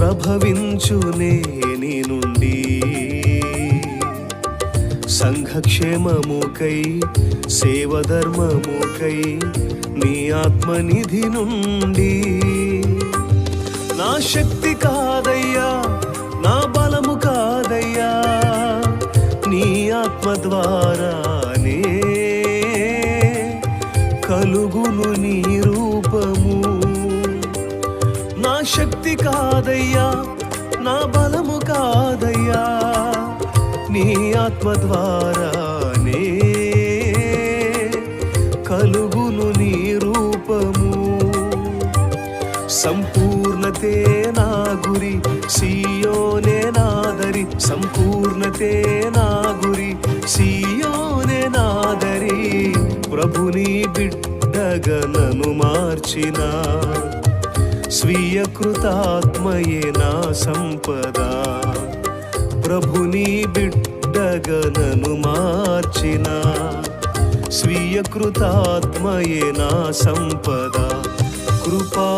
ప్రభవించునే నీ నుండి సంఘక్షేమముకై సేవధర్మముకై నీ ఆత్మనిధి నుండి. నా శక్తి కాదయ్యా, నా బలము కాదయ్యా, నీ ఆత్మ ద్వారానే కలుగును నీ రూపము. నా శక్తి కాదయ్యా, నా బలము కాదయ్యా, నీ ఆత్మ ద్వారానే కలుగును నీ రూపము. సంపూర్ణతే నా గురి, సీయోనే నాదరి, సంపూర్ణతే నా గురి, సీయోనే నాదరి. ప్రభుని బిడ్డగా నన్ను మార్చిన స్వీయ కృతాత్మయే నా సంపద. ప్రభుని బిడ్డగా నన్ను మార్చిన స్వీయ కృతాత్మయే నా సంపద. కృపా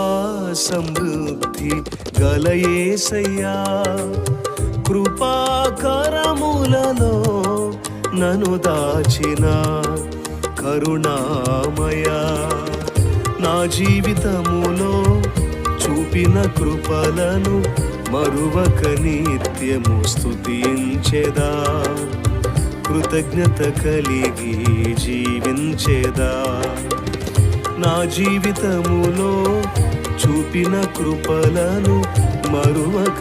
సమృద్ధి గల యేసయ్యా, కృపాకరములలో నన్ను దాచిన కరుణామయ. నా జీవితములో చూపిన కృపలను మరువక నిత్యము స్తుతించెదా, కృతజ్ఞత కలిగి జీవించెదా. నా జీవితములో చూపిన కృపలను మరువక